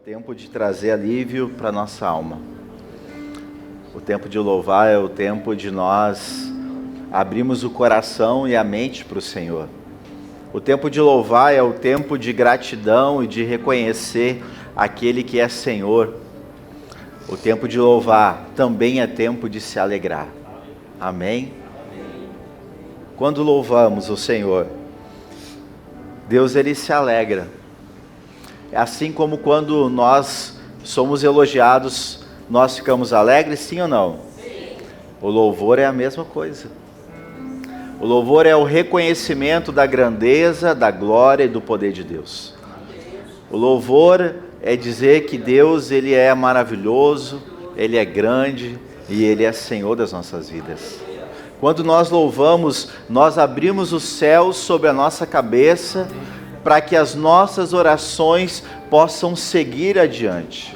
Tempo de trazer alívio para nossa alma. O tempo de louvar é o tempo de nós abrirmos o coração e a mente para o Senhor. O tempo de louvar é o tempo de gratidão e de reconhecer aquele que é Senhor. O tempo de louvar também é tempo de se alegrar. Amém? Quando louvamos o Senhor, Deus ele se alegra. Assim como quando nós somos elogiados, nós ficamos alegres, sim ou não? Sim. O louvor é a mesma coisa. O louvor é o reconhecimento da grandeza, da glória e do poder de Deus. O louvor é dizer que Deus ele é maravilhoso, Ele é grande e Ele é Senhor das nossas vidas. Quando nós louvamos, nós abrimos os céus sobre a nossa cabeça, para que as nossas orações possam seguir adiante.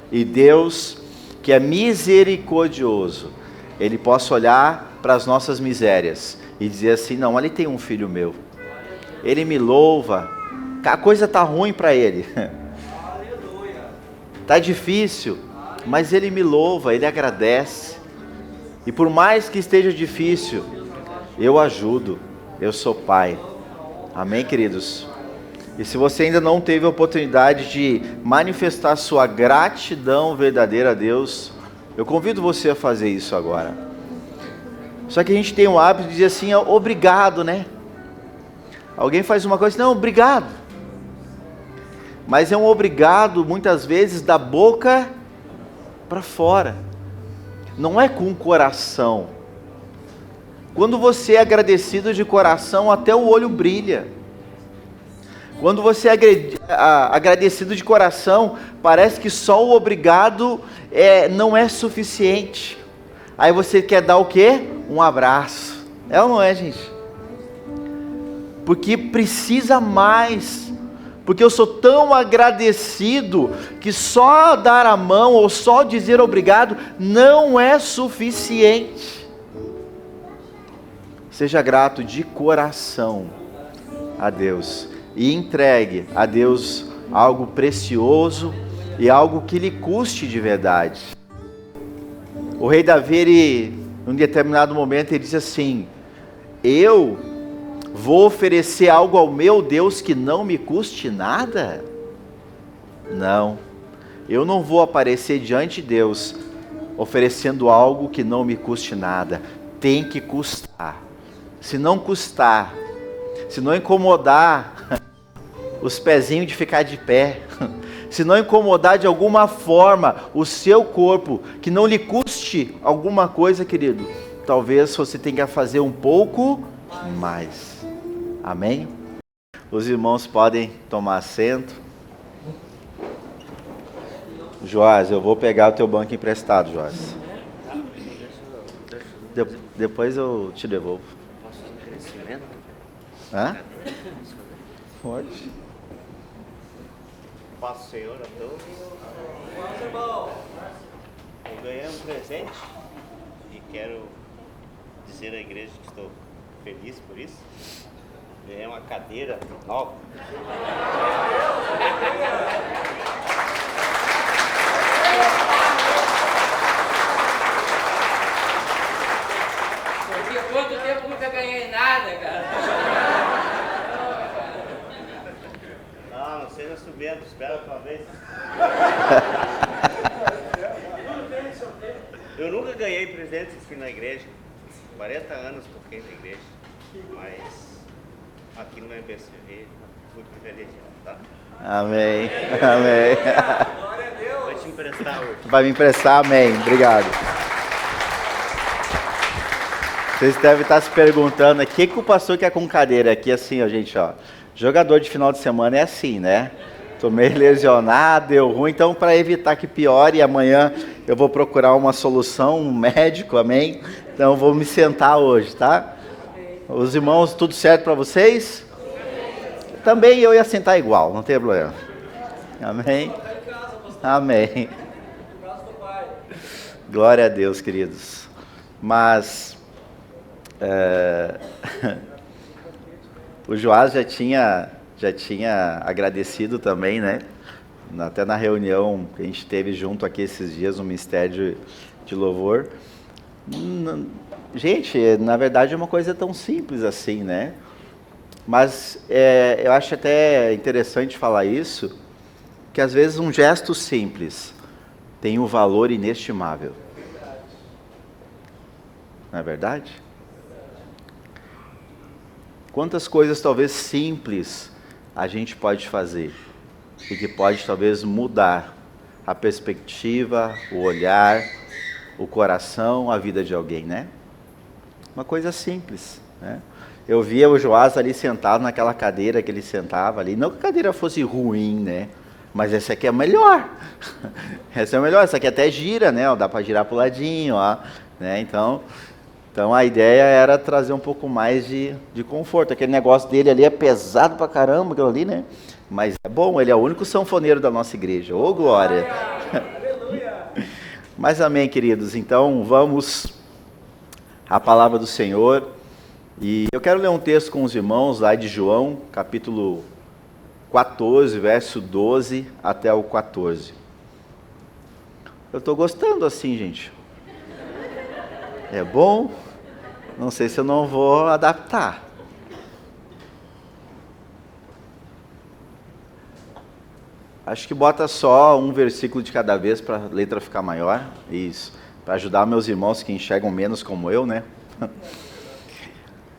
E Deus, que é misericordioso, Ele possa olhar para as nossas misérias e dizer assim, não, ali tem um filho meu. Ele me louva, a coisa está ruim para ele. Está difícil, mas Ele me louva, Ele agradece. E por mais que esteja difícil, eu ajudo, eu sou pai. Amém, queridos? E se você ainda não teve a oportunidade de manifestar sua gratidão verdadeira a Deus, eu convido você a fazer isso agora. Só que a gente tem o hábito de dizer assim, obrigado, né? Alguém faz uma coisa, não, obrigado. Mas é um obrigado, muitas vezes, da boca para fora. Não é com o coração. Quando você é agradecido de coração, até o olho brilha. Quando você é agradecido de coração, parece que só o obrigado não é suficiente. Aí você quer dar o quê? Um abraço. É ou não é, gente? Porque precisa mais. Porque eu sou tão agradecido que só dar a mão ou só dizer obrigado não é suficiente. Seja grato de coração a Deus. E entregue a Deus algo precioso e algo que lhe custe de verdade. O rei Davi, em um determinado momento, ele disse assim, eu vou oferecer algo ao meu Deus que não me custe nada? Não, eu não vou aparecer diante de Deus oferecendo algo que não me custe nada. Tem que custar. Se não custar, se não incomodar os pezinhos de ficar de pé, se não incomodar de alguma forma o seu corpo, que não lhe custe alguma coisa, querido, talvez você tenha que fazer um pouco mais. Amém? Os irmãos podem tomar assento. Joás, eu vou pegar o teu banco emprestado, Joás. Depois eu te devolvo. Posso ter crescimento? Hã? Pode. Paz, Senhor, a todos. Eu ganhei um presente e quero dizer à igreja que estou feliz por isso. Ganhei uma cadeira nova. Porque há quanto tempo nunca ganhei nada, cara? Não seja subindo, espera uma vez. Eu nunca ganhei presentes aqui na igreja. 40 anos toquei na igreja. Mas aqui no MPCV fui privilegiado, tá? Amém, amém. Glória a Deus. Vai te emprestar hoje. Vai me emprestar, amém, obrigado. Vocês devem estar se perguntando, o que o pastor quer com cadeira aqui, assim, ó, gente, ó. Jogador de final de semana é assim, né? Tô meio lesionado, deu ruim, então para evitar que piore, amanhã eu vou procurar uma solução, um médico, amém? Então eu vou me sentar hoje, tá? Os irmãos, tudo certo para vocês? Também eu ia sentar igual, não tem problema. Amém? Amém. Glória a Deus, queridos. Mas o Joás já tinha agradecido também, né? até na reunião que a gente teve junto aqui esses dias, no Ministério de Louvor. Gente, na verdade é uma coisa tão simples assim, né? Mas eu acho até interessante falar isso, que às vezes um gesto simples tem um valor inestimável. Não é verdade? Quantas coisas talvez simples a gente pode fazer e que pode talvez mudar a perspectiva, o olhar, o coração, a vida de alguém, né? Uma coisa simples, né? Eu via o Joás ali sentado naquela cadeira que ele sentava ali, não que a cadeira fosse ruim, né? Mas essa aqui é melhor. Essa é melhor, essa aqui até gira, né? Dá para girar pro ladinho, ó, né? Então a ideia era trazer um pouco mais de conforto. Aquele negócio dele ali é pesado pra caramba, aquilo ali, né? Mas é bom, ele é o único sanfoneiro da nossa igreja. Ô, glória! Mas amém, queridos. Então, vamos à palavra do Senhor. E eu quero ler um texto com os irmãos lá de João, capítulo 14, verso 12 até o 14. Eu estou gostando assim, gente. É bom? Não sei se eu não vou adaptar. Acho que bota só um versículo de cada vez para a letra ficar maior. Isso. Para ajudar meus irmãos que enxergam menos como eu, né?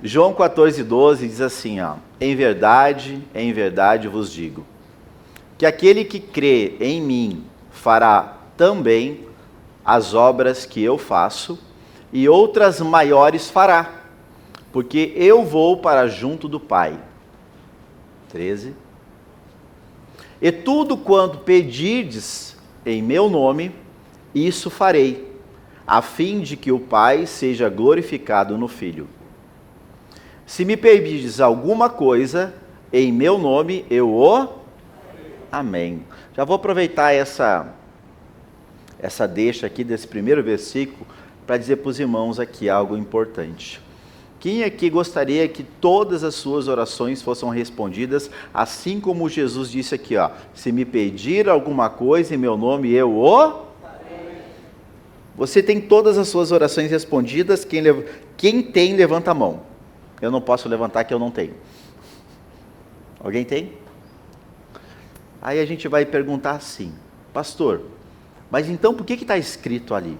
João 14, 12 diz assim, ó: em verdade vos digo, que aquele que crê em mim fará também as obras que eu faço, e outras maiores fará, porque eu vou para junto do Pai. 13. E tudo quanto pedirdes em meu nome, isso farei, a fim de que o Pai seja glorificado no Filho. Se me pedirdes alguma coisa em meu nome, eu o... Amém. Já vou aproveitar essa deixa aqui desse primeiro versículo para dizer para os irmãos aqui algo importante. Quem aqui gostaria que todas as suas orações fossem respondidas, assim como Jesus disse aqui, ó: se me pedir alguma coisa em meu nome, eu o... Você tem todas as suas orações respondidas? Quem tem, levanta a mão. Eu não posso levantar que eu não tenho. Alguém tem? Aí a gente vai perguntar assim: pastor, mas então por que está escrito ali?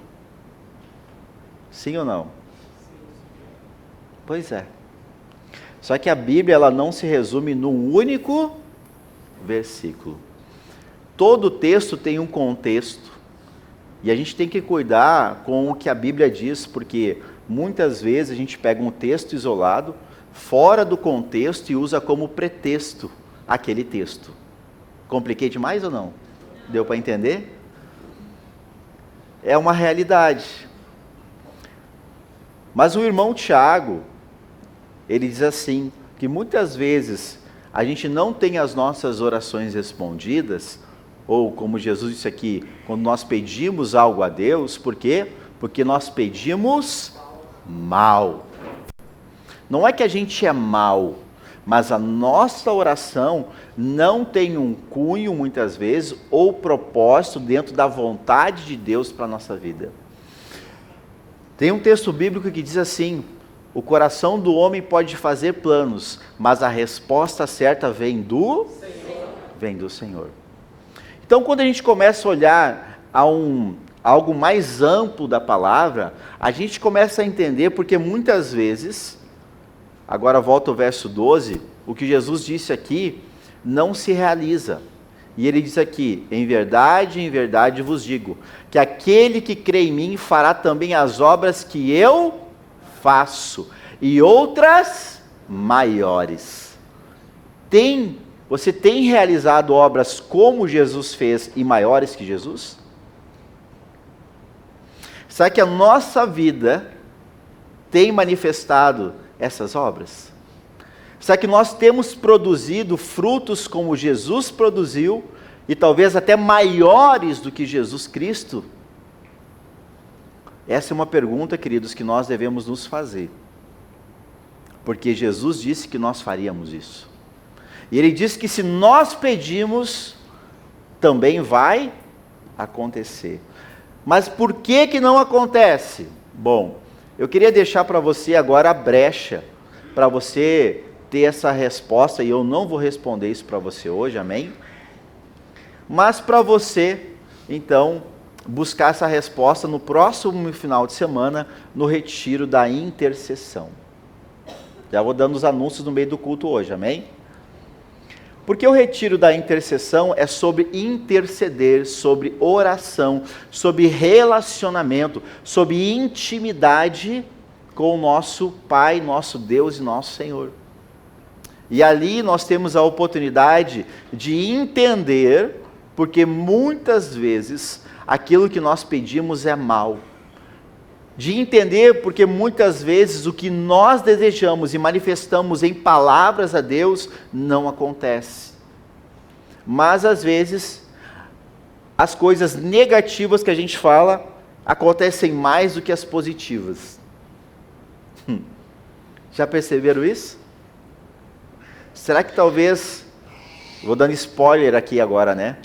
Sim ou não? Pois é. Só que a Bíblia, ela não se resume num único versículo. Todo texto tem um contexto, e a gente tem que cuidar com o que a Bíblia diz, porque muitas vezes a gente pega um texto isolado, fora do contexto, e usa como pretexto aquele texto. Compliquei demais ou não? Deu para entender? É uma realidade. Mas o irmão Tiago, ele diz assim, que muitas vezes a gente não tem as nossas orações respondidas, ou como Jesus disse aqui, quando nós pedimos algo a Deus, por quê? Porque nós pedimos mal. Não é que a gente é mal, mas a nossa oração não tem um cunho, muitas vezes, ou propósito dentro da vontade de Deus para a nossa vida. Tem um texto bíblico que diz assim: o coração do homem pode fazer planos, mas a resposta certa vem do Senhor. Vem do Senhor. Então, quando a gente começa a olhar a algo mais amplo da palavra, a gente começa a entender, porque muitas vezes, agora volta ao verso 12, o que Jesus disse aqui não se realiza. E ele diz aqui: em verdade vos digo, que aquele que crê em mim fará também as obras que eu faço, e outras maiores. Você tem realizado obras como Jesus fez e maiores que Jesus? Será que a nossa vida tem manifestado essas obras? Será que nós temos produzido frutos como Jesus produziu, e talvez até maiores do que Jesus Cristo? Essa é uma pergunta, queridos, que nós devemos nos fazer, porque Jesus disse que nós faríamos isso, e Ele disse que se nós pedimos, também vai acontecer. Mas por que que não acontece? Bom, eu queria deixar para você agora a brecha, para você ter essa resposta, e eu não vou responder isso para você hoje, amém? Mas para você, então, buscar essa resposta no próximo final de semana, no retiro da intercessão. Já vou dando os anúncios no meio do culto hoje, amém? Porque o retiro da intercessão é sobre interceder, sobre oração, sobre relacionamento, sobre intimidade com o nosso Pai, nosso Deus e nosso Senhor. E ali nós temos a oportunidade de entender, porque muitas vezes aquilo que nós pedimos é mal. De entender, porque muitas vezes o que nós desejamos e manifestamos em palavras a Deus não acontece. Mas às vezes as coisas negativas que a gente fala acontecem mais do que as positivas. Já perceberam isso? Será que talvez, vou dando spoiler aqui agora, né?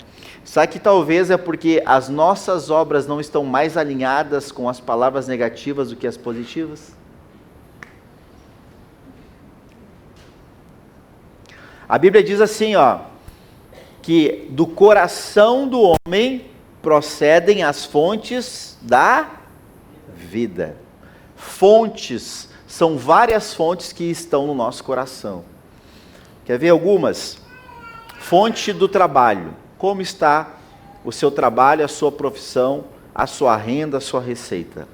Será que talvez é porque as nossas obras não estão mais alinhadas com as palavras negativas do que as positivas? A Bíblia diz assim, ó, que do coração do homem procedem as fontes da vida. Fontes, são várias fontes que estão no nosso coração. Quer ver algumas? Fonte do trabalho. Como está o seu trabalho, a sua profissão, a sua renda, a sua receita?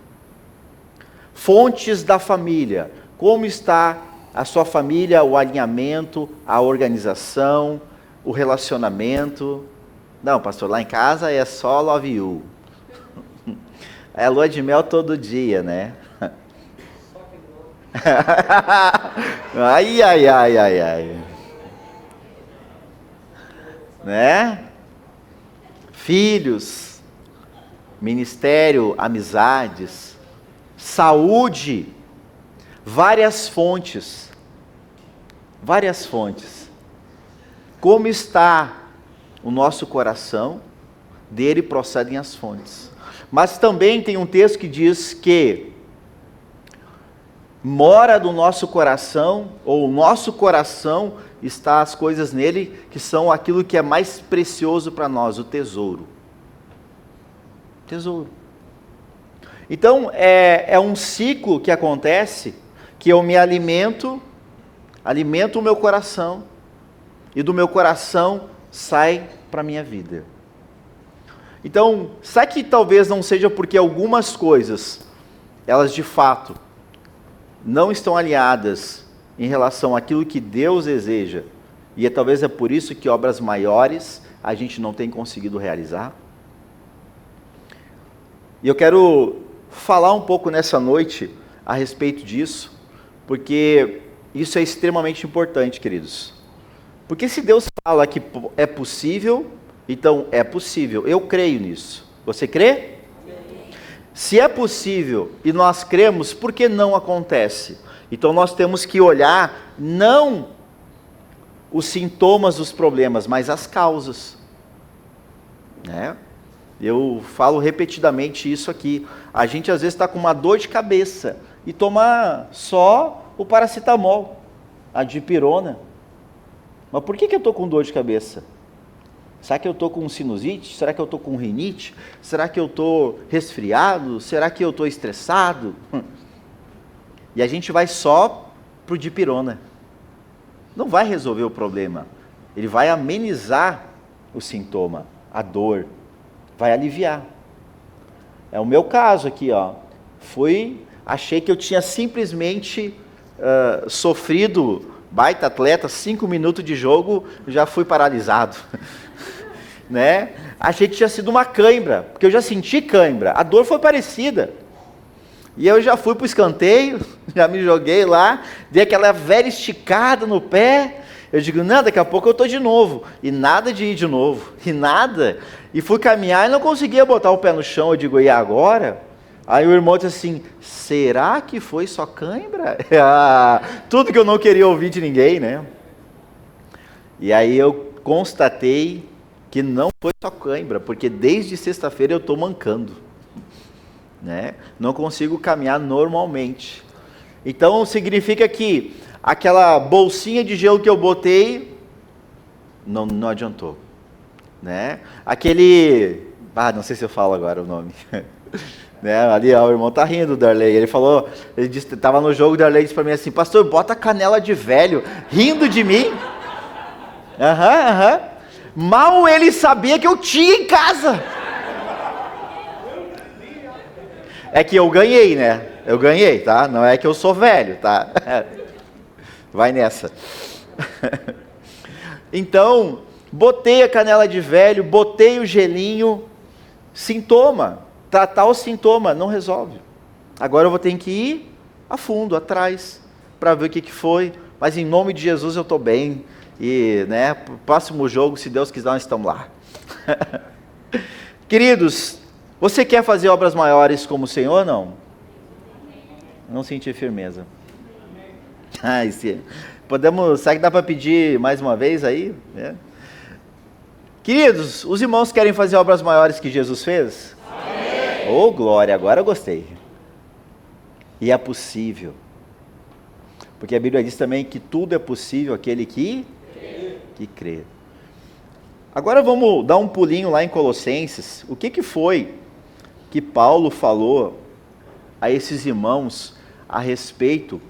Fontes da família. Como está a sua família, o alinhamento, a organização, o relacionamento? Não, pastor, lá em casa é só love you. É lua de mel todo dia, né? Ai, ai, ai, ai, ai. Né? Filhos, ministério, amizades, saúde, várias fontes. Várias fontes. Como está o nosso coração? Dele procedem as fontes. Mas também tem um texto que diz que mora no nosso coração, ou o nosso coração está as coisas nele, que são aquilo que é mais precioso para nós, o tesouro. Tesouro. Então, é um ciclo que acontece, que eu me alimento o meu coração, e do meu coração sai para a minha vida. Então, sabe que talvez não seja porque algumas coisas, elas de fato não estão alinhadas em relação àquilo que Deus deseja, e talvez é por isso que obras maiores a gente não tem conseguido realizar? E eu quero falar um pouco nessa noite a respeito disso, porque isso é extremamente importante, queridos. Porque se Deus fala que é possível, então é possível. Eu creio nisso. Você crê? Se é possível e nós cremos, por que não acontece? Então nós temos que olhar não os sintomas dos problemas, mas as causas. Né? Eu falo repetidamente isso aqui. A gente às vezes está com uma dor de cabeça e toma só o paracetamol, a dipirona. Mas por que eu estou com dor de cabeça? Será que eu estou com sinusite? Será que eu estou com rinite? Será que eu estou resfriado? Será que eu estou estressado? E a gente vai só para o dipirona. Não vai resolver o problema. Ele vai amenizar o sintoma, a dor. Vai aliviar. É o meu caso aqui, ó. Achei que eu tinha simplesmente sofrido, baita atleta, 5 minutos de jogo, já fui paralisado. Né? Achei que tinha sido uma cãibra, porque eu já senti cãibra, a dor foi parecida. E eu já fui para o escanteio, já me joguei lá, dei aquela velha esticada no pé, eu digo, não, daqui a pouco eu estou de novo, e nada de ir de novo, e nada, e fui caminhar e não conseguia botar o pé no chão, eu digo, e agora? Aí o irmão disse assim, será que foi só cãibra? Tudo que eu não queria ouvir de ninguém, né? E aí eu constatei que não foi só cãibra, porque desde sexta-feira eu estou mancando, né? Não consigo caminhar normalmente. Então significa que aquela bolsinha de gelo que eu botei não adiantou, né? Não sei se eu falo agora o nome. Né? Ali, ó, o irmão tá rindo, Darley. Ele disse, tava no jogo, o Darley disse para mim assim: pastor, bota canela de velho, rindo de mim. Aham. Mal ele sabia que eu tinha em casa. É que eu ganhei, né? Eu ganhei, tá? Não é que eu sou velho, tá? Vai nessa. Então, botei a canela de velho, botei o gelinho. Sintoma. Tratar o sintoma não resolve. Agora eu vou ter que ir a fundo, atrás, para ver o que foi. Mas em nome de Jesus eu estou bem. E, né, próximo jogo, se Deus quiser, nós estamos lá. Queridos, você quer fazer obras maiores como o Senhor ou não? Não senti firmeza. Será que dá para pedir mais uma vez aí? É. Queridos, os irmãos querem fazer obras maiores que Jesus fez? Oh, glória, agora eu gostei. E é possível. Porque a Bíblia diz também que tudo é possível aquele que crê. Agora vamos dar um pulinho lá em Colossenses. O que foi que Paulo falou a esses irmãos a respeito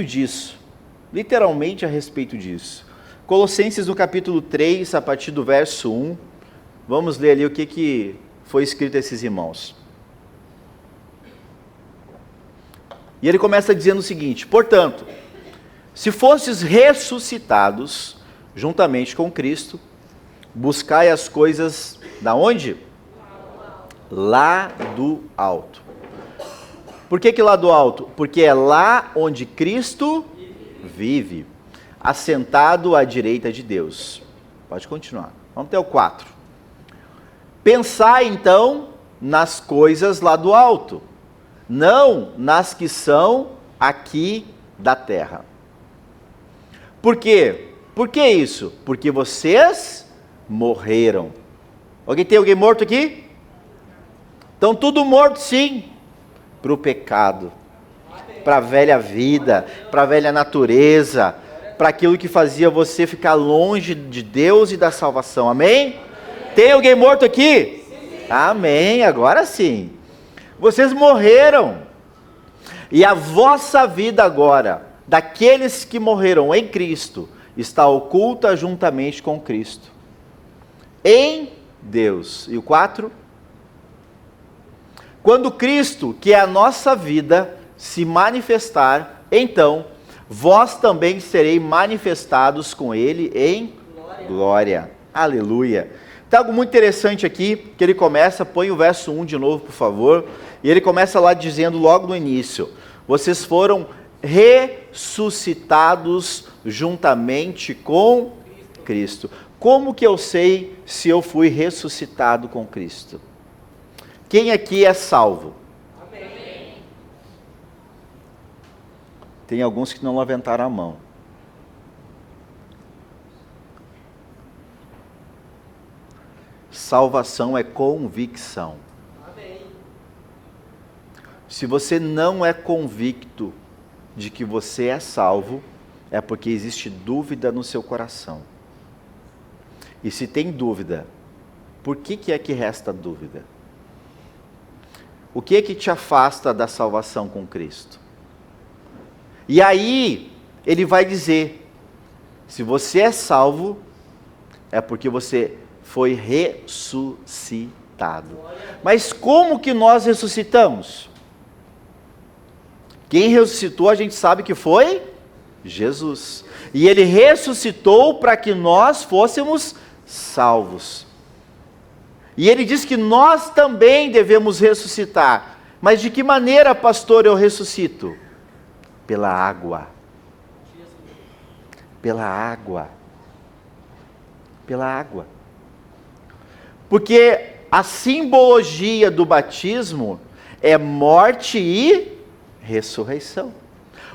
disso? Literalmente a respeito disso. Colossenses no capítulo 3, a partir do verso 1. Vamos ler ali o que foi escrito a esses irmãos. E ele começa dizendo o seguinte: portanto, se fostes ressuscitados juntamente com Cristo, buscai as coisas da onde? Lá do alto. Por que lá do alto? Porque é lá onde Cristo vive, assentado à direita de Deus. Pode continuar. Vamos até o 4. Pensai então nas coisas lá do alto, não nas que são aqui da terra. Por quê? Por que isso? Porque vocês morreram. Tem alguém morto aqui? Estão tudo morto, sim, para o pecado, para a velha vida, para a velha natureza, para aquilo que fazia você ficar longe de Deus e da salvação. Amém? Tem alguém morto aqui? Sim. Amém, agora sim. Vocês morreram. E a vossa vida agora, daqueles que morreram em Cristo, está oculta juntamente com Cristo, em Deus. E o 4? Quando Cristo, que é a nossa vida, se manifestar, então, vós também sereis manifestados com Ele em glória. Aleluia. Tem algo muito interessante aqui, que ele começa, põe o verso 1 de novo, por favor, e ele começa lá dizendo logo no início: vocês foram ressuscitados juntamente com Cristo. Como que eu sei se eu fui ressuscitado com Cristo? Quem aqui é salvo? Amém. Tem alguns que não levantaram a mão. Salvação é convicção. Amém. Se você não é convicto de que você é salvo, é porque existe dúvida no seu coração. E se tem dúvida, por que é que resta dúvida? O que é que te afasta da salvação com Cristo? E aí, ele vai dizer, se você é salvo, é porque você foi ressuscitado. Mas como que nós ressuscitamos? Quem ressuscitou, a gente sabe que foi Jesus. E ele ressuscitou para que nós fôssemos salvos. E ele diz que nós também devemos ressuscitar. Mas de que maneira, pastor, eu ressuscito? Pela água. Pela água. Pela água. Porque a simbologia do batismo é morte e ressurreição.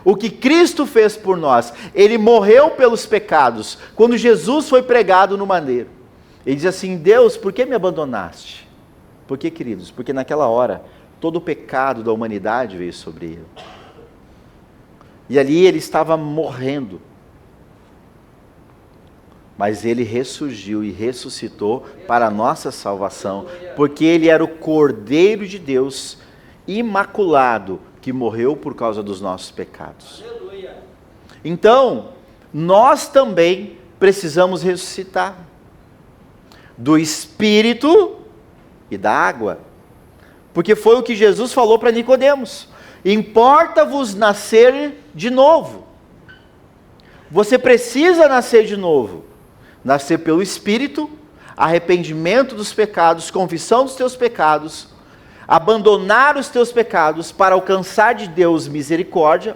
o que Cristo fez por nós. Ele morreu pelos pecados. Quando Jesus foi pregado no madeiro, ele diz assim: Deus, por que me abandonaste? Por que, queridos? Porque naquela hora, todo o pecado da humanidade veio sobre ele. E ali ele estava morrendo. Mas ele ressurgiu e ressuscitou para a nossa salvação, porque ele era o Cordeiro de Deus, imaculado, que morreu por causa dos nossos pecados. Então, nós também precisamos ressuscitar do Espírito e da água, porque foi o que Jesus falou para Nicodemos: importa-vos nascer de novo. Você precisa nascer de novo. Nascer pelo Espírito, arrependimento dos pecados, confissão dos teus pecados, abandonar os teus pecados para alcançar de Deus misericórdia,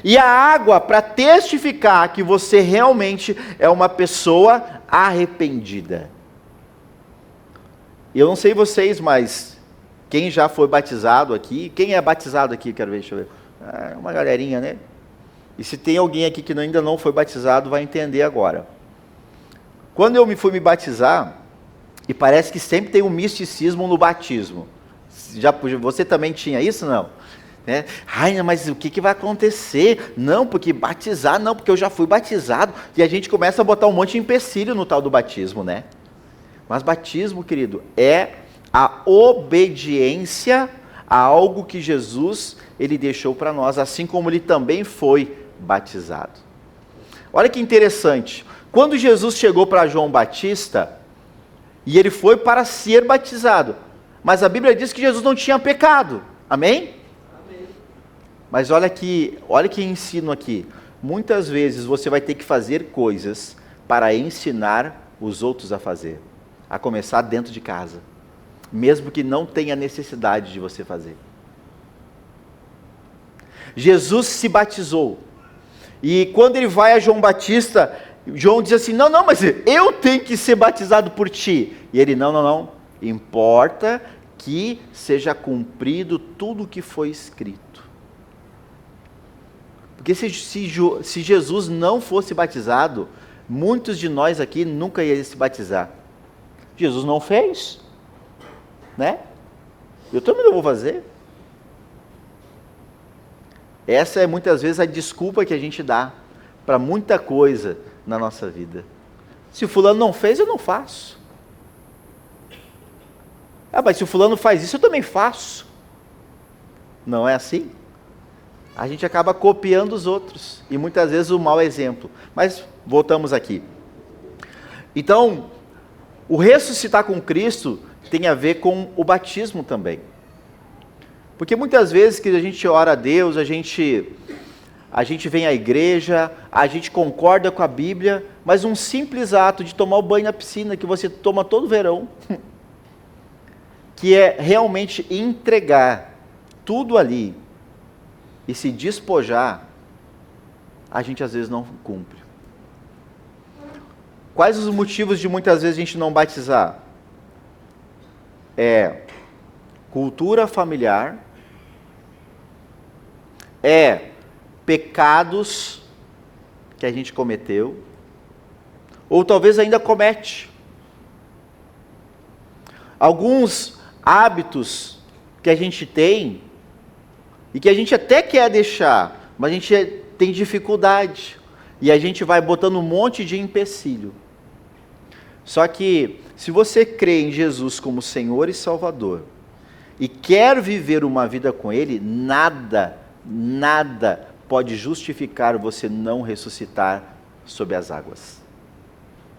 e a água para testificar que você realmente é uma pessoa arrependida. Eu não sei vocês, mas quem já foi batizado aqui, quem é batizado aqui, quero ver, deixa eu ver, uma galerinha, né? E se tem alguém aqui que ainda não foi batizado, vai entender agora. Quando eu fui me batizar, e parece que sempre tem um misticismo no batismo. Você também tinha isso, não? Ai, mas o que vai acontecer? Não, porque batizar, não, porque eu já fui batizado. E a gente começa a botar um monte de empecilho no tal do batismo, né? Mas batismo, querido, é a obediência a algo que Jesus, ele deixou para nós, assim como ele também foi batizado. Olha que interessante. Quando Jesus chegou para João Batista, e ele foi para ser batizado, mas a Bíblia diz que Jesus não tinha pecado, amém? Amém. Mas olha que ensino aqui, muitas vezes você vai ter que fazer coisas para ensinar os outros a fazer, a começar dentro de casa, mesmo que não tenha necessidade de você fazer. Jesus se batizou, e quando ele vai a João Batista, João diz assim: não, mas eu tenho que ser batizado por ti. E ele: não, importa que seja cumprido tudo o que foi escrito. Porque se Jesus não fosse batizado, muitos de nós aqui nunca iam se batizar. Jesus não fez, né? Eu também não vou fazer. Essa é muitas vezes a desculpa que a gente dá para muita coisa na nossa vida. Se o fulano não fez, eu não faço. Mas se o fulano faz isso, eu também faço. Não é assim? A gente acaba copiando os outros, e muitas vezes o mau exemplo. Mas voltamos aqui. Então, o ressuscitar com Cristo tem a ver com o batismo também. Porque muitas vezes que a gente ora a Deus, a gente vem à igreja, a gente concorda com a Bíblia, mas um simples ato de tomar o banho na piscina, que você toma todo verão, que é realmente entregar tudo ali e se despojar, a gente às vezes não cumpre. Quais os motivos de muitas vezes a gente não batizar? É cultura familiar, é pecados que a gente cometeu, ou talvez ainda comete. Alguns hábitos que a gente tem, e que a gente até quer deixar, mas a gente tem dificuldade, e a gente vai botando um monte de empecilho. Só que, se você crê em Jesus como Senhor e Salvador, e quer viver uma vida com Ele, nada pode justificar você não ressuscitar sob as águas.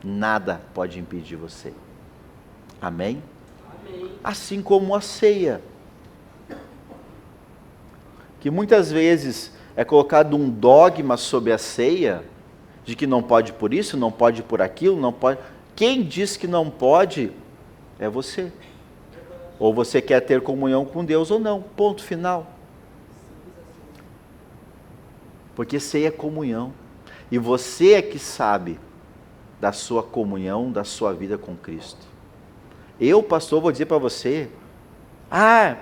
Nada pode impedir você. Amém? Amém. Assim como a ceia, que muitas vezes é colocado um dogma sobre a ceia, de que não pode por isso, não pode por aquilo, não pode. Quem diz que não pode é você. Ou você quer ter comunhão com Deus ou não, ponto final. Porque ceia é comunhão, e você é que sabe da sua comunhão, da sua vida com Cristo. Eu, pastor, vou dizer para você: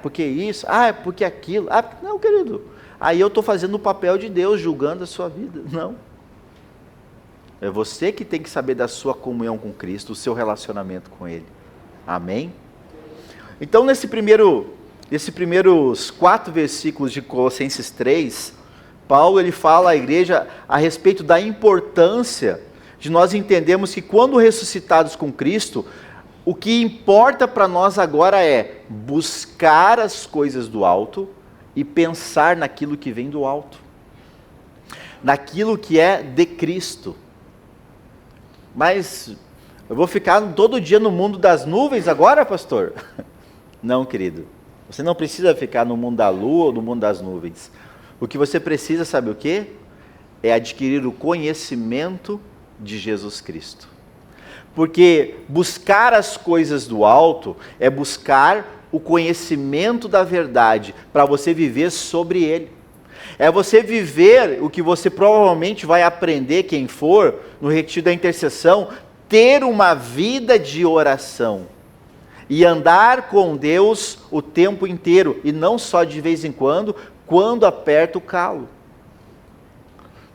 porque isso, porque aquilo. Não, querido, aí eu estou fazendo o papel de Deus, julgando a sua vida. Não. É você que tem que saber da sua comunhão com Cristo, o seu relacionamento com Ele. Amém? Então, nesses primeiros 4 versículos de Colossenses 3, Paulo ele fala à igreja a respeito da importância de nós entendermos que quando ressuscitados com Cristo, o que importa para nós agora é buscar as coisas do alto e pensar naquilo que vem do alto, naquilo que é de Cristo. Mas eu vou ficar todo dia no mundo das nuvens agora, pastor? Não, querido. Você não precisa ficar no mundo da lua ou no mundo das nuvens. O que você precisa, sabe o quê? É adquirir o conhecimento de Jesus Cristo. Porque buscar as coisas do alto é buscar o conhecimento da verdade para você viver sobre ele. É você viver o que você provavelmente vai aprender, quem for, no retiro da intercessão, ter uma vida de oração. E andar com Deus o tempo inteiro, e não só de vez em quando aperta o calo.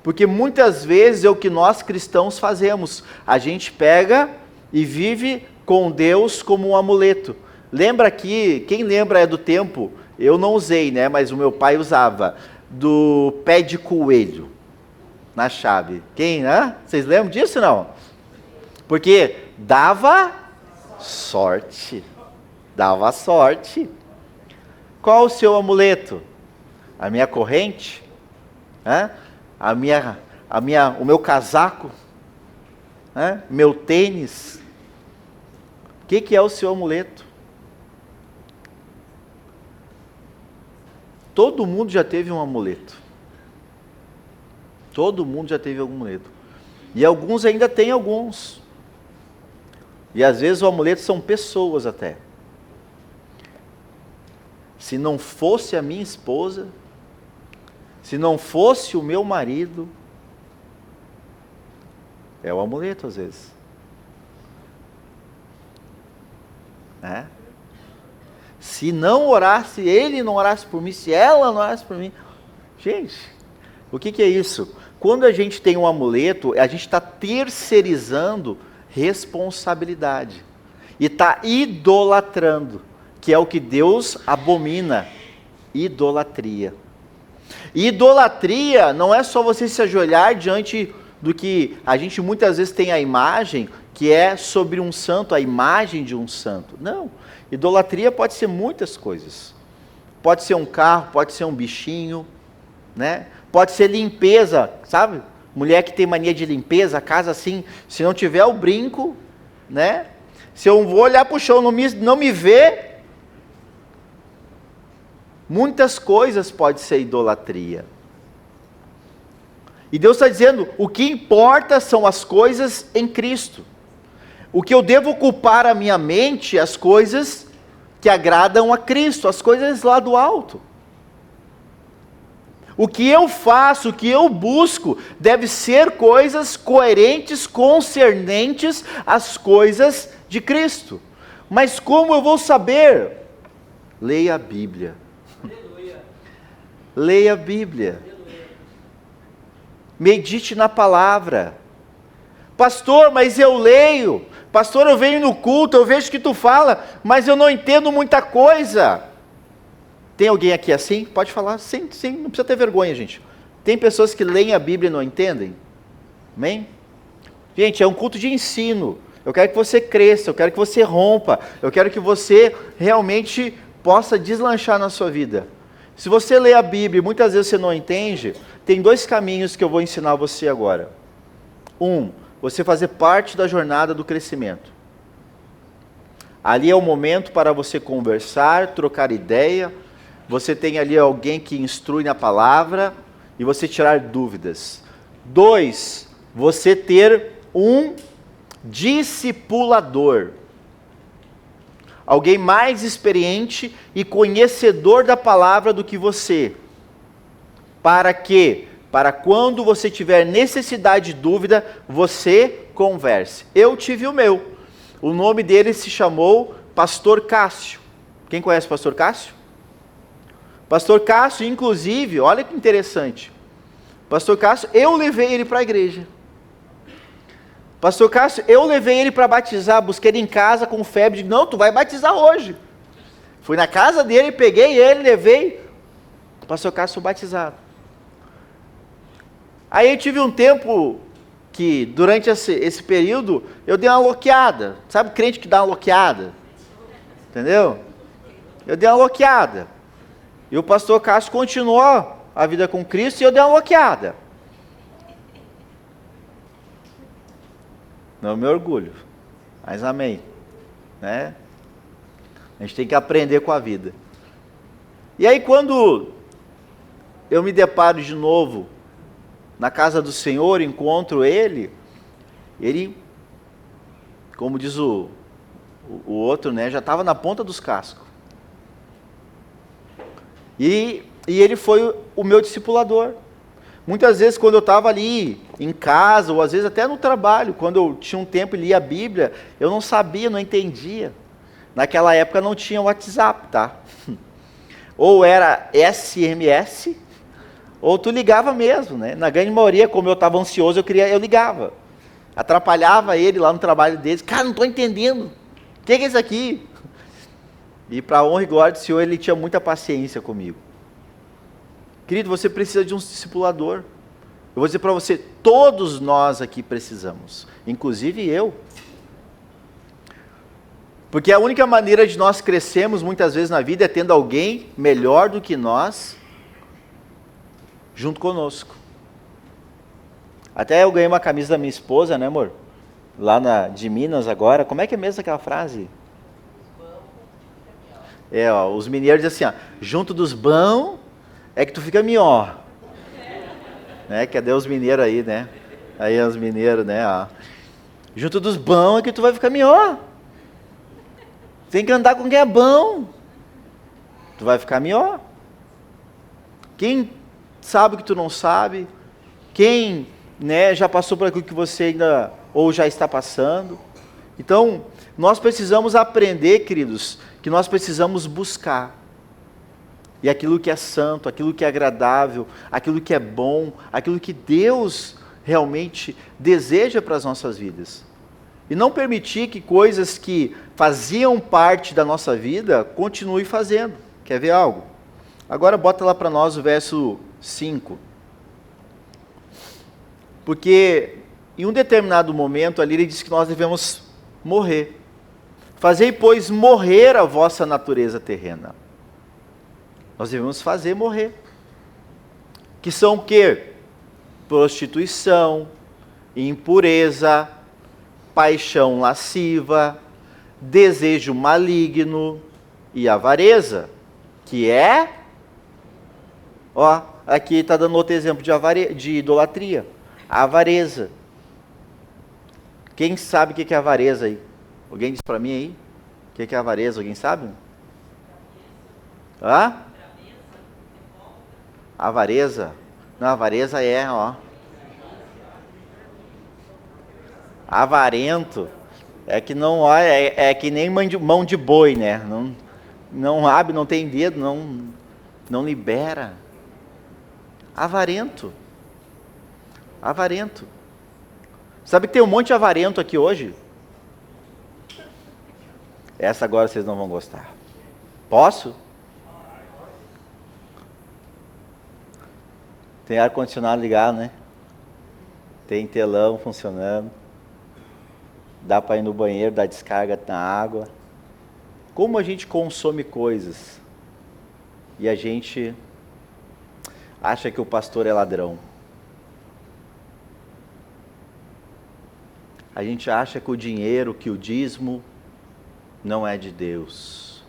Porque muitas vezes é o que nós cristãos fazemos. A gente pega e vive com Deus como um amuleto. Lembra que, quem lembra é do tempo, eu não usei, né? Mas o meu pai usava, do pé de coelho na chave. Quem, né? Vocês lembram disso não? Porque dava sorte. Dava sorte. Qual o seu amuleto? A minha corrente? Hã? O meu casaco? Hã? Meu tênis? O que é o seu amuleto? Todo mundo já teve um amuleto. Todo mundo já teve algum amuleto. E alguns ainda têm alguns. E às vezes o amuleto são pessoas até. Se não fosse a minha esposa, se não fosse o meu marido, é o amuleto às vezes. Se não orasse, ele não orasse por mim, se ela não orasse por mim. Gente, o que é isso? Quando a gente tem um amuleto, a gente está terceirizando responsabilidade. E está idolatrando, que é o que Deus abomina. Idolatria. Idolatria não é só você se ajoelhar diante do que a gente muitas vezes tem a imagem, que é sobre um santo, a imagem de um santo. Não. Idolatria pode ser muitas coisas. Pode ser um carro, pode ser um bichinho, né? Pode ser limpeza, sabe? Mulher que tem mania de limpeza, a casa assim, se não tiver o brinco, né? Se eu vou olhar para o chão, não me vê, muitas coisas pode ser idolatria. E Deus está dizendo, o que importa são as coisas em Cristo. O que eu devo ocupar a minha mente, as coisas que agradam a Cristo, as coisas lá do alto. O que eu faço, o que eu busco, deve ser coisas coerentes, concernentes às coisas de Cristo. Mas como eu vou saber? Leia a Bíblia. Aleluia. Leia a Bíblia. Aleluia. Medite na palavra. Pastor, mas eu leio. Pastor, eu venho no culto, eu vejo que tu fala, mas eu não entendo muita coisa. Tem alguém aqui assim? Pode falar, sim, não precisa ter vergonha, gente. Tem pessoas que leem a Bíblia e não entendem? Amém? Gente, é um culto de ensino. Eu quero que você cresça, eu quero que você rompa, eu quero que você realmente possa deslanchar na sua vida. Se você lê a Bíblia e muitas vezes você não entende, tem 2 caminhos que eu vou ensinar você agora. Você fazer parte da jornada do crescimento. Ali é o momento para você conversar, trocar ideia. Você tem ali alguém que instrui na palavra e você tirar dúvidas. 2, você ter um discipulador. Alguém mais experiente e conhecedor da palavra do que você. Para quê? Para quando você tiver necessidade de dúvida, você converse. Eu tive o meu. O nome dele se chamou Pastor Cássio. Quem conhece o Pastor Cássio? Pastor Cássio, inclusive, olha que interessante. Pastor Cássio, eu levei ele para a igreja. Pastor Cássio, eu levei ele para batizar, busquei ele em casa com febre, digo, não, tu vai batizar hoje. Fui na casa dele, peguei ele, levei, o pastor Cássio batizado. Aí eu tive um tempo que, durante esse período, eu dei uma loqueada. Sabe crente que dá uma loqueada? Entendeu? Eu dei uma loqueada. E o pastor Cássio continuou a vida com Cristo e eu dei uma loqueada. Não me orgulho, mas amém. Né? A gente tem que aprender com a vida. E aí quando eu me deparo de novo na casa do Senhor, encontro Ele, como diz o outro, né, já estava na ponta dos cascos. E Ele foi o meu discipulador. Muitas vezes quando eu estava ali em casa, ou às vezes até no trabalho, quando eu tinha um tempo e lia a Bíblia, eu não sabia, não entendia. Naquela época não tinha WhatsApp, tá? Ou era SMS, ou tu ligava mesmo, né? Na grande maioria, como eu estava ansioso, eu ligava. Atrapalhava ele lá no trabalho deles. Cara, não estou entendendo. O que é isso aqui? E para a honra e glória do Senhor, ele tinha muita paciência comigo. Querido, você precisa de um discipulador. Eu vou dizer para você, todos nós aqui precisamos. Inclusive eu. Porque a única maneira de nós crescermos muitas vezes na vida é tendo alguém melhor do que nós junto conosco. Até eu ganhei uma camisa da minha esposa, né, amor? Lá de Minas agora. Como é que é mesmo aquela frase? Os mineiros dizem assim, junto dos bão é que tu fica melhor. Né? Cadê os mineiros aí, né? Aí os mineiros, né? Junto dos bão é que tu vai ficar melhor. Tem que andar com quem é bom. Tu vai ficar melhor. Quem sabe o que tu não sabe? Quem, né, já passou por aquilo que você ainda, ou já está passando? Então, nós precisamos aprender, queridos, que nós precisamos buscar. E aquilo que é santo, aquilo que é agradável, aquilo que é bom, aquilo que Deus realmente deseja para as nossas vidas. E não permitir que coisas que faziam parte da nossa vida continuem fazendo. Quer ver algo? Agora bota lá para nós o verso 5. Porque em um determinado momento ali ele diz que nós devemos morrer. Fazei, pois, morrer a vossa natureza terrena. Nós devemos fazer morrer. Que são o quê? Prostituição, impureza, paixão lasciva, desejo maligno e avareza, que é, aqui está dando outro exemplo de idolatria, a avareza. Quem sabe o que é avareza aí? Alguém diz para mim aí? O que é avareza? Alguém sabe? Avareza? Não, avareza avarento. É que não olha, é que nem mão de boi, né? Não abre, não tem dedo, não libera. Avarento. Avarento. Sabe que tem um monte de avarento aqui hoje? Essa agora vocês não vão gostar. Posso? Tem ar-condicionado ligado, né? Tem telão funcionando. Dá para ir no banheiro, dar descarga na água. Como a gente consome coisas e a gente acha que o pastor é ladrão. A gente acha que o dinheiro, que o dízimo não é de Deus.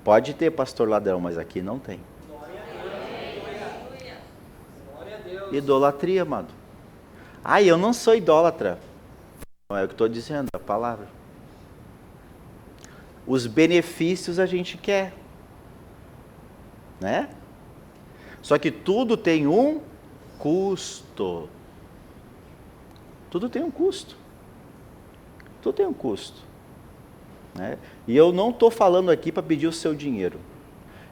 Pode ter pastor ladrão, mas aqui não tem. Idolatria, amado. Eu não sou idólatra. Não é o que estou dizendo, é a palavra. Os benefícios a gente quer, né? Só que tudo tem um custo. Tudo tem um custo. Tudo tem um custo. né? E eu não estou falando aqui para pedir o seu dinheiro.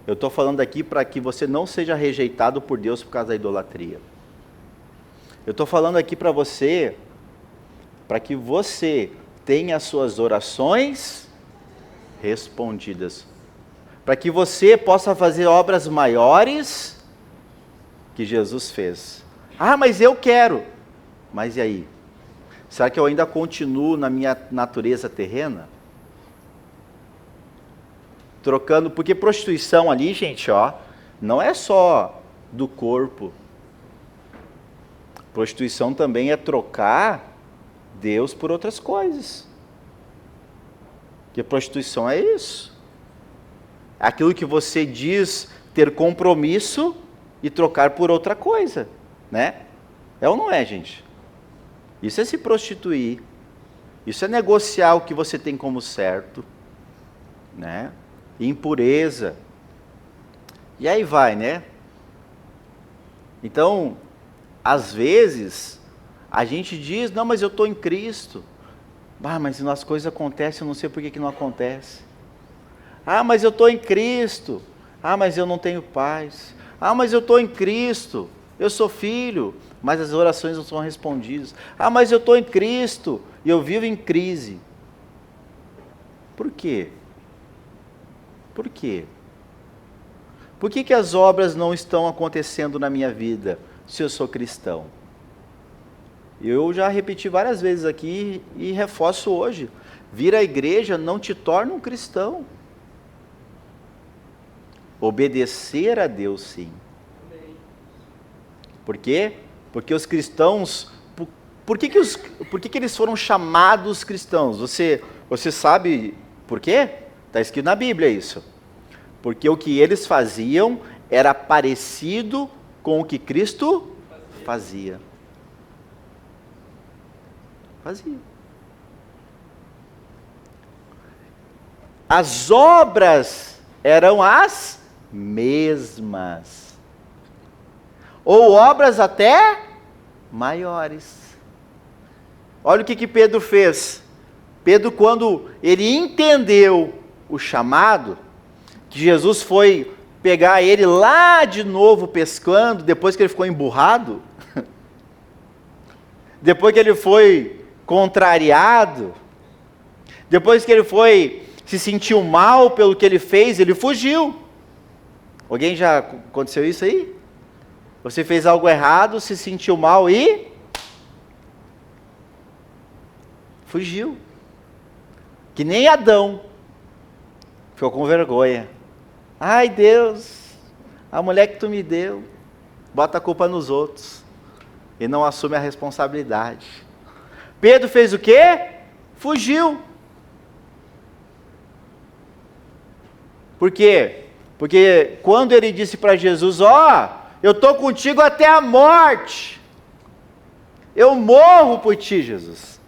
Eu estou falando aqui para que você não seja rejeitado por Deus por causa da idolatria. Eu estou falando aqui para você, para que você tenha as suas orações respondidas. Para que você possa fazer obras maiores que Jesus fez. Ah, mas eu quero. Mas e aí? Será que eu ainda continuo na minha natureza terrena? Trocando, porque prostituição ali, gente, ó, não é só do corpo. Prostituição também é trocar Deus por outras coisas. Porque prostituição é isso. Aquilo que você diz ter compromisso e trocar por outra coisa, né? É ou não é, gente? Isso é se prostituir. Isso é negociar o que você tem como certo, né? Impureza. E aí vai, né? Então, às vezes, a gente diz, não, mas eu estou em Cristo. Ah, mas as coisas acontecem, eu não sei por que não acontece. Ah, mas eu estou em Cristo. Ah, mas eu não tenho paz. Ah, mas eu estou em Cristo. Eu sou filho, mas as orações não são respondidas. Ah, mas eu estou em Cristo e eu vivo em crise. Por quê? Por quê? Por que as obras não estão acontecendo na minha vida, se eu sou cristão? Eu já repeti várias vezes aqui e reforço hoje. Vir à igreja não te torna um cristão. Obedecer a Deus, sim. Por quê? Porque os cristãos... Por que eles foram chamados cristãos? Você sabe por quê? Está escrito na Bíblia isso. Porque o que eles faziam era parecido com o que Cristo fazia. As obras eram as mesmas. Ou obras até maiores. Olha o que Pedro fez. Pedro, quando ele entendeu o chamado, que Jesus foi pegar ele lá de novo pescando, depois que ele ficou emburrado, depois que ele foi contrariado, depois que ele se sentiu mal pelo que ele fez, ele fugiu. Alguém já aconteceu isso aí? Você fez algo errado, se sentiu mal e fugiu. Que nem Adão. Ficou com vergonha. Ai, Deus, a mulher que tu me deu, bota a culpa nos outros e não assume a responsabilidade. Pedro fez o quê? Fugiu. Por quê? Porque quando ele disse para Jesus, eu estou contigo até a morte. Eu morro por ti, Jesus.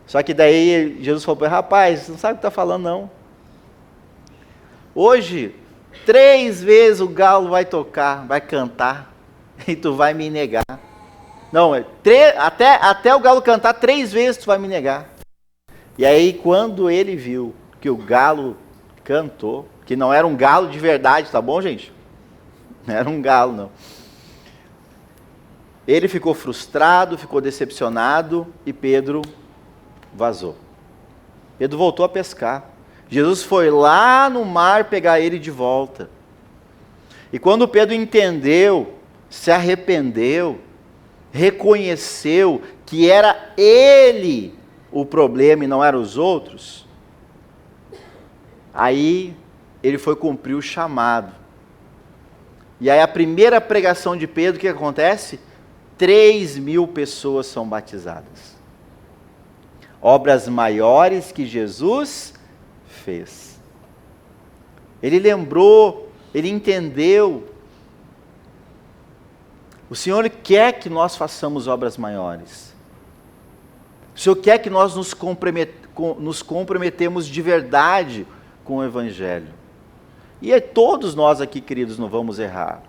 Só que daí Jesus falou para ele, rapaz, você não sabe o que está falando não. Hoje, 3 vezes o galo vai tocar, vai cantar, e tu vai me negar. Não, até o galo cantar 3 vezes tu vai me negar. E aí quando ele viu que o galo cantou, que não era um galo de verdade, tá bom, gente? Não era um galo, não. Ele ficou frustrado, ficou decepcionado e Pedro vazou. Pedro voltou a pescar. Jesus foi lá no mar pegar ele de volta. E quando Pedro entendeu, se arrependeu, reconheceu que era ele o problema e não eram os outros, aí ele foi cumprir o chamado. E aí a primeira pregação de Pedro, o que acontece? 3.000 pessoas são batizadas. Obras maiores que Jesus fez. Ele lembrou, ele entendeu. O Senhor quer que nós façamos obras maiores. O Senhor quer que nós nos comprometemos de verdade com o Evangelho. E todos nós aqui, queridos, não vamos errar.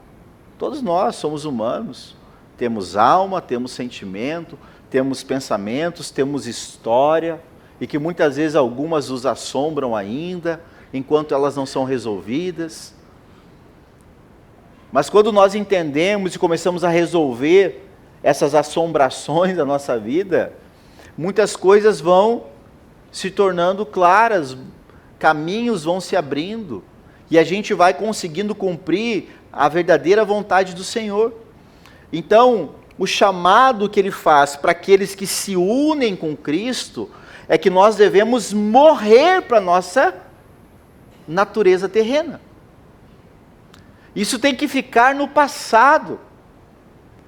Todos nós somos humanos. Temos alma, temos sentimento, temos pensamentos, temos história. e que muitas vezes algumas nos assombram ainda, enquanto elas não são resolvidas. Mas quando nós entendemos e começamos a resolver essas assombrações da nossa vida, muitas coisas vão se tornando claras, caminhos vão se abrindo, e a gente vai conseguindo cumprir a verdadeira vontade do Senhor. Então, o chamado que Ele faz para aqueles que se unem com Cristo, é que nós devemos morrer para a nossa natureza terrena. Isso tem que ficar no passado,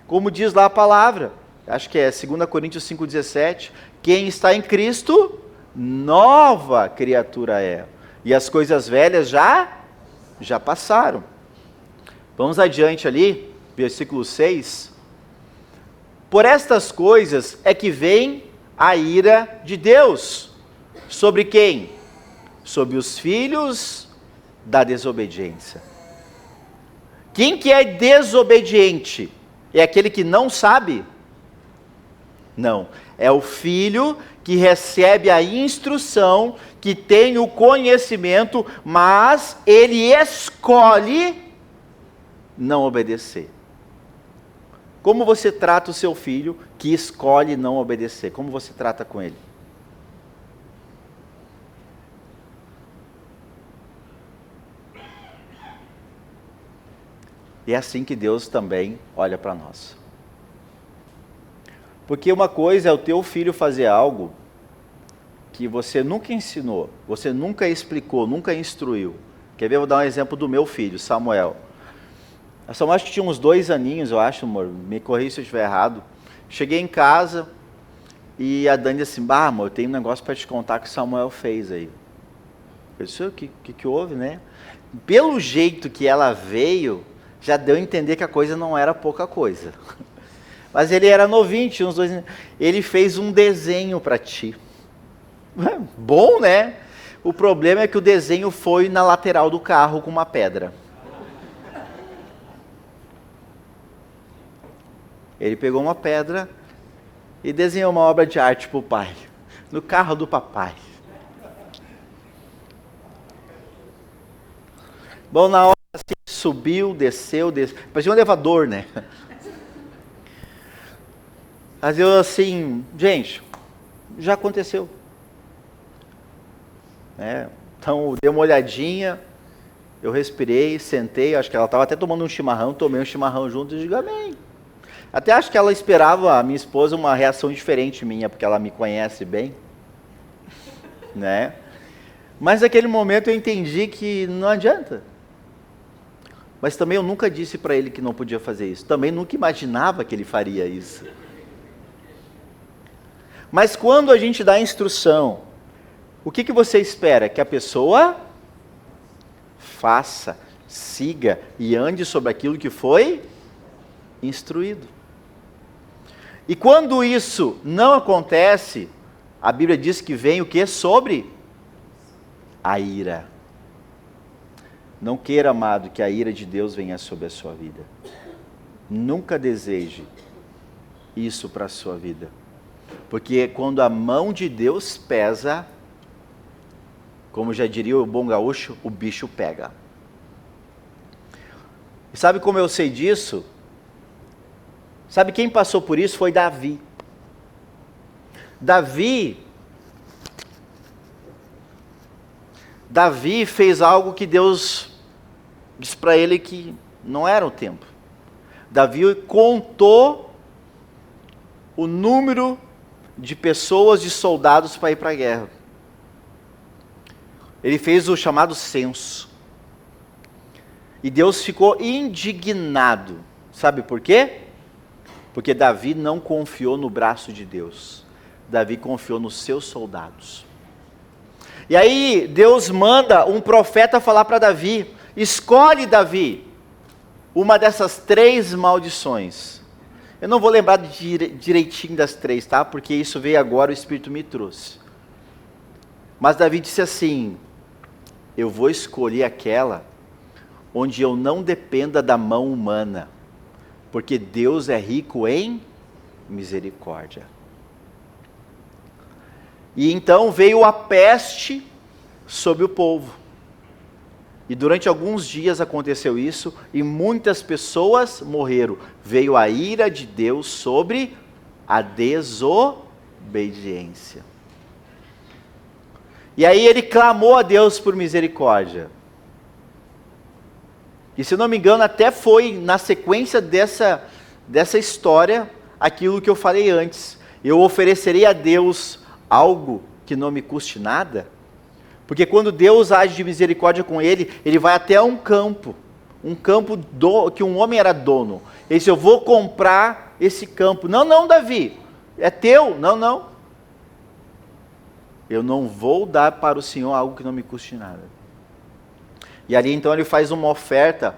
como diz lá a palavra, acho que é 2 Coríntios 5,17, quem está em Cristo, nova criatura é, e as coisas velhas já passaram. Vamos adiante ali, versículo 6, por estas coisas é que vem a ira de Deus, sobre quem? Sobre os filhos da desobediência. Quem que é desobediente? É aquele que não sabe? Não, é o filho que recebe a instrução, que tem o conhecimento, mas ele escolhe não obedecer. Como você trata o seu filho que escolhe não obedecer? Como você trata com ele? E é assim que Deus também olha para nós. Porque uma coisa é o teu filho fazer algo que você nunca ensinou, você nunca explicou, nunca instruiu. Quer ver? Eu vou dar um exemplo do meu filho, Samuel. A Samuel acho que tinha uns 2 aninhos, eu acho, amor, me corrija se eu estiver errado. Cheguei em casa e a Dani disse assim, amor, eu tenho um negócio para te contar que o Samuel fez aí. Eu disse, o que houve, né? Pelo jeito que ela veio, já deu a entender que a coisa não era pouca coisa. Mas ele era novinho, tinha uns 2 anos. Ele fez um desenho para ti. Bom, né? O problema é que o desenho foi na lateral do carro com uma pedra. Ele pegou uma pedra e desenhou uma obra de arte para o pai, no carro do papai. Bom, na hora assim, subiu, desceu, parecia um elevador, né? Mas eu assim, gente, já aconteceu. Então, dei uma olhadinha, eu respirei, sentei, acho que ela estava até tomando um chimarrão, tomei um chimarrão junto e digo, amém. Até acho que ela esperava, a minha esposa, uma reação diferente minha, porque ela me conhece bem, né? Mas naquele momento eu entendi que não adianta. Mas também eu nunca disse para ele que não podia fazer isso. Também nunca imaginava que ele faria isso. Mas quando a gente dá instrução, o que você espera? Que a pessoa faça, siga e ande sobre aquilo que foi instruído. E quando isso não acontece, a Bíblia diz que vem o que? Sobre a ira. Não queira, amado, que a ira de Deus venha sobre a sua vida. Nunca deseje isso para a sua vida. Porque quando a mão de Deus pesa, como já diria o bom gaúcho, o bicho pega. E sabe como eu sei disso? Sabe quem passou por isso? Foi Davi. Davi fez algo que Deus disse para ele que não era o tempo. Davi contou o número de pessoas, de soldados para ir para a guerra. Ele fez o chamado censo. E Deus ficou indignado. Sabe por quê? Porque Davi não confiou no braço de Deus. Davi confiou nos seus soldados. E aí Deus manda um profeta falar para Davi, escolhe Davi, uma dessas 3 maldições. Eu não vou lembrar direitinho das 3, tá? Porque isso veio agora, o Espírito me trouxe. Mas Davi disse assim, eu vou escolher aquela onde eu não dependa da mão humana, porque Deus é rico em misericórdia. E então veio a peste sobre o povo. E durante alguns dias aconteceu isso, e muitas pessoas morreram. Veio a ira de Deus sobre a desobediência. E aí ele clamou a Deus por misericórdia. E se eu não me engano, até foi na sequência dessa história, aquilo que eu falei antes. Eu oferecerei a Deus algo que não me custe nada. Porque quando Deus age de misericórdia com ele, ele vai até um campo que um homem era dono. Ele disse, eu vou comprar esse campo. Não, Davi, é teu. Não. Eu não vou dar para o Senhor algo que não me custe nada. E ali então ele faz uma oferta,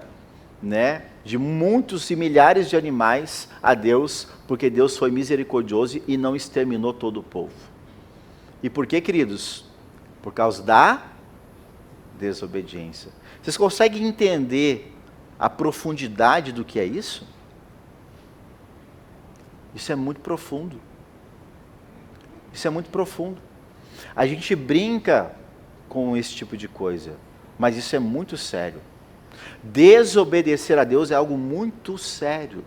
né, de muitos e milhares de animais a Deus, porque Deus foi misericordioso e não exterminou todo o povo. E por que, queridos? Por causa da desobediência. Vocês conseguem entender a profundidade do que é isso? Isso é muito profundo. Isso é muito profundo. A gente brinca com esse tipo de coisa, mas isso é muito sério. Desobedecer a Deus é algo muito sério.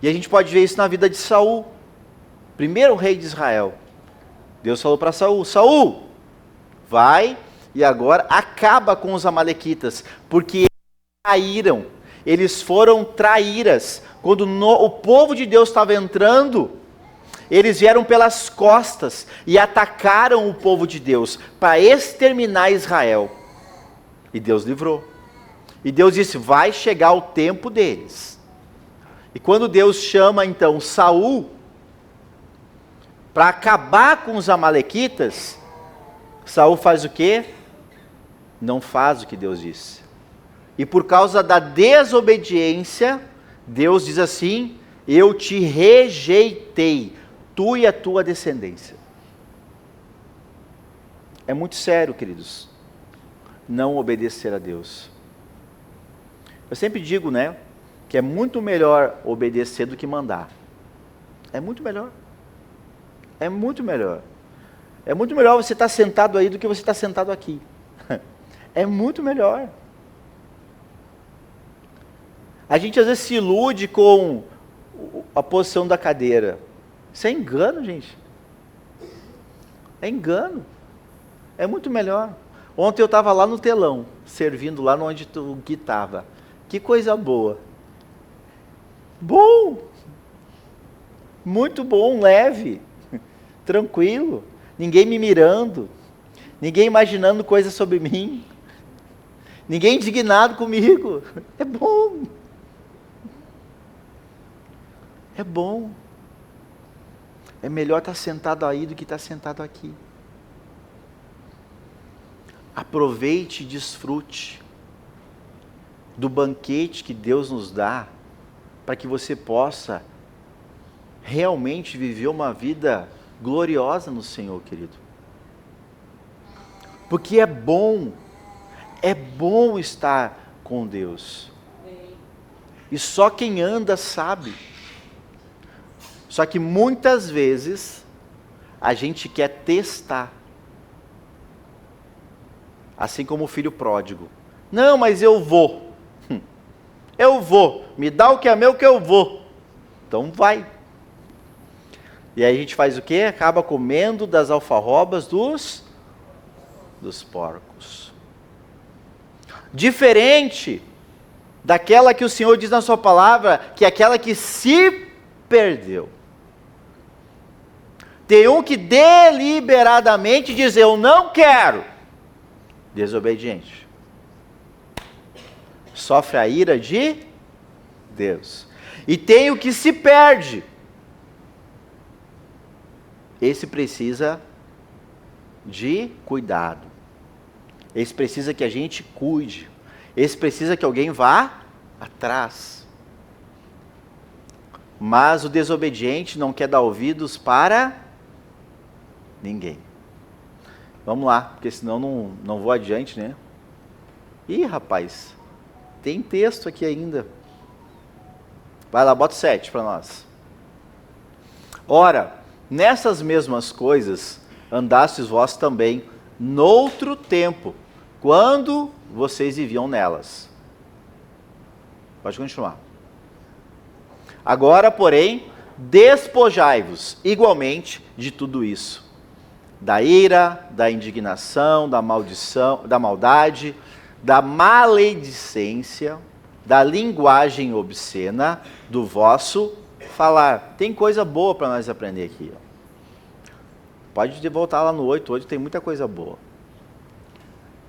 E a gente pode ver isso na vida de Saul, primeiro rei de Israel. Deus falou para Saul, Saul, vai e agora acaba com os amalequitas, porque eles traíram, eles foram traíras. Quando o povo de Deus estava entrando, eles vieram pelas costas e atacaram o povo de Deus para exterminar Israel. E Deus livrou. E Deus disse, vai chegar o tempo deles. E quando Deus chama então Saul para acabar com os amalequitas, Saul faz o quê? Não faz o que Deus disse. E por causa da desobediência, Deus diz assim, eu te rejeitei, tu e a tua descendência. É muito sério, queridos, não obedecer a Deus. Eu sempre digo, né, que é muito melhor obedecer do que mandar. É muito melhor. É muito melhor. É muito melhor você estar sentado aí do que você estar sentado aqui. É muito melhor. A gente às vezes se ilude com a posição da cadeira. Isso é engano, gente. É engano. É muito melhor. Ontem eu estava lá no telão, servindo lá onde o Gui estava. Que coisa boa. Bom. Muito bom, leve. Tranquilo. Ninguém me mirando. Ninguém imaginando coisas sobre mim. Ninguém indignado comigo. É bom. É bom. É melhor estar sentado aí do que estar sentado aqui. Aproveite e desfrute do banquete que Deus nos dá, para que você possa realmente viver uma vida gloriosa no Senhor, querido. Porque é bom estar com Deus. E só quem anda sabe. Só que muitas vezes a gente quer testar. Assim como o filho pródigo. Não, mas eu vou. Eu vou. Me dá o que é meu que eu vou. Então vai. E aí a gente faz o quê? Acaba comendo das alfarrobas dos porcos. Diferente daquela que o Senhor diz na sua palavra, que é aquela que se perdeu. Tem um que deliberadamente diz, eu não quero. Desobediente. Sofre a ira de Deus. E tem o que se perde. Esse precisa de cuidado. Esse precisa que a gente cuide. Esse precisa que alguém vá atrás. Mas o desobediente não quer dar ouvidos para ninguém. Vamos lá, porque senão não vou adiante, né? Ih, rapaz, tem texto aqui ainda. Vai lá, bota 7 para nós. Ora, nessas mesmas coisas, andastes vós também noutro tempo, quando vocês viviam nelas. Pode continuar. Agora, porém, despojai-vos igualmente de tudo isso: da ira, da indignação, da maldição, da maldade, da maledicência, da linguagem obscena, do vosso falar. Tem coisa boa para nós aprender aqui. Pode voltar lá no 8, hoje tem muita coisa boa.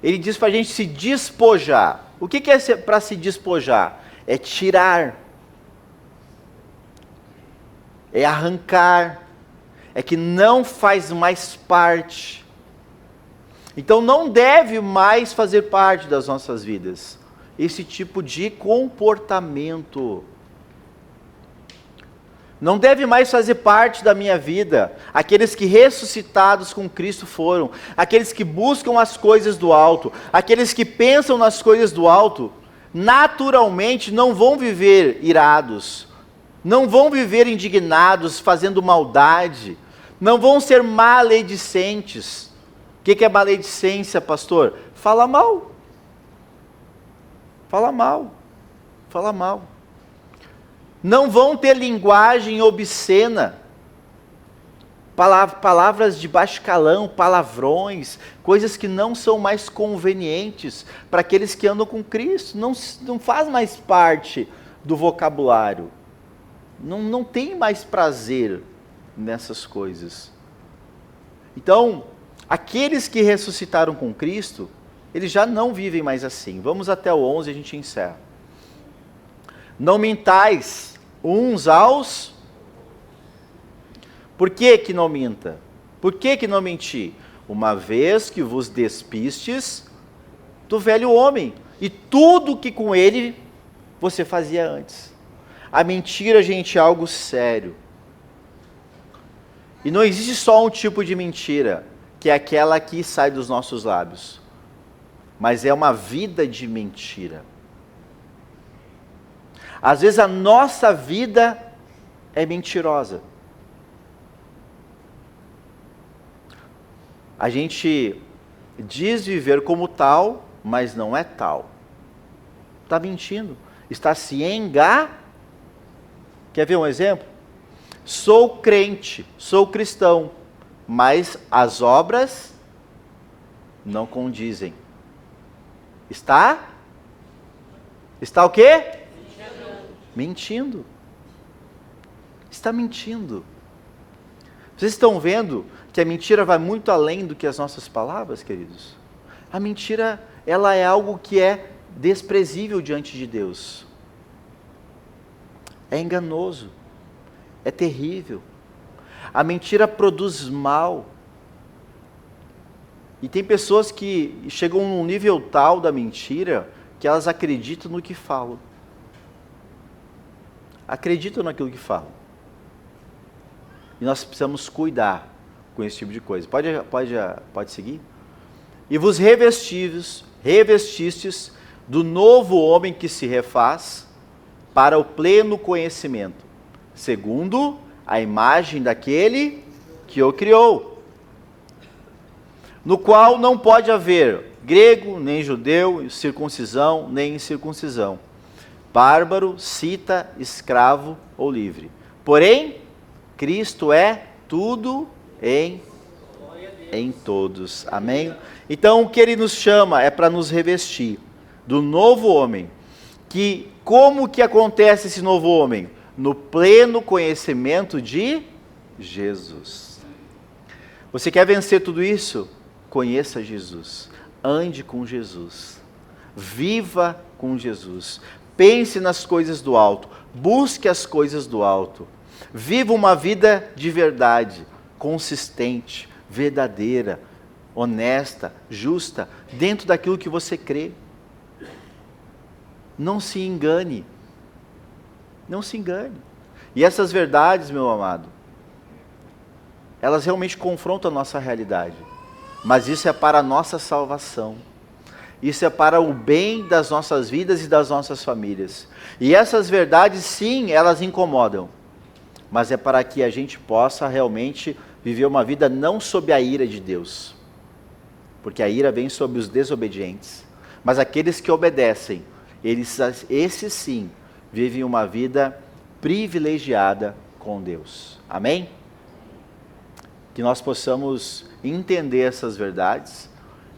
Ele diz para a gente se despojar. O que é para se despojar? É tirar, é arrancar, é que não faz mais parte. Então não deve mais fazer parte das nossas vidas esse tipo de comportamento. Não deve mais fazer parte da minha vida aqueles que ressuscitados com Cristo foram, aqueles que buscam as coisas do alto, aqueles que pensam nas coisas do alto, naturalmente não vão viver irados, não vão viver indignados, fazendo maldade, não vão ser maledicentes. O que é maledicência, pastor? Fala mal. Fala mal. Fala mal. Não vão ter linguagem obscena, palavras de baixo calão, palavrões, coisas que não são mais convenientes para aqueles que andam com Cristo. Não faz mais parte do vocabulário. Não tem mais prazer nessas coisas. Então, aqueles que ressuscitaram com Cristo, eles já não vivem mais assim. Vamos até o 11 e a gente encerra. Não mintais uns aos... Por que não minta? Por que não mentir? Uma vez que vos despistes do velho homem e tudo que com ele você fazia antes. A mentira, gente, é algo sério. E não existe só um tipo de mentira, que é aquela que sai dos nossos lábios. Mas é uma vida de mentira. Às vezes a nossa vida é mentirosa. A gente diz viver como tal, mas não é tal. Está mentindo. Está se enganando. Quer ver um exemplo? Sou crente, sou cristão, mas as obras não condizem. Está o quê? Mentindo. Está mentindo. Vocês estão vendo que a mentira vai muito além do que as nossas palavras, queridos? A mentira, ela é algo que é desprezível diante de Deus. É enganoso. É terrível. A mentira produz mal. E tem pessoas que chegam num nível tal da mentira que elas acreditam no que falam. Acreditam naquilo que falam. E nós precisamos cuidar com esse tipo de coisa. Pode seguir? E vos revestistes do novo homem que se refaz para o pleno conhecimento, segundo a imagem daquele que o criou, no qual não pode haver grego, nem judeu, circuncisão, nem incircuncisão, bárbaro, cita, escravo ou livre. Porém, Cristo é tudo em todos. Amém? Então, o que ele nos chama é para nos revestir do novo homem. Que como que acontece esse novo homem? No pleno conhecimento de Jesus. Você quer vencer tudo isso? Conheça Jesus. Ande com Jesus. Viva com Jesus. Pense nas coisas do alto. Busque as coisas do alto. Viva uma vida de verdade, consistente, verdadeira, honesta, justa, dentro daquilo que você crê. Não se engane. Não se engane. E essas verdades, meu amado, elas realmente confrontam a nossa realidade. Mas isso é para a nossa salvação. Isso é para o bem das nossas vidas e das nossas famílias. E essas verdades, sim, elas incomodam. Mas é para que a gente possa realmente viver uma vida não sob a ira de Deus, porque a ira vem sobre os desobedientes, mas aqueles que obedecem, esses sim, vivem uma vida privilegiada com Deus. Amém? Que nós possamos entender essas verdades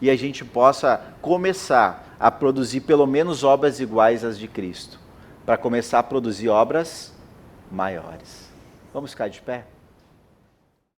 e a gente possa começar a produzir pelo menos obras iguais às de Cristo, para começar a produzir obras maiores. Vamos ficar de pé?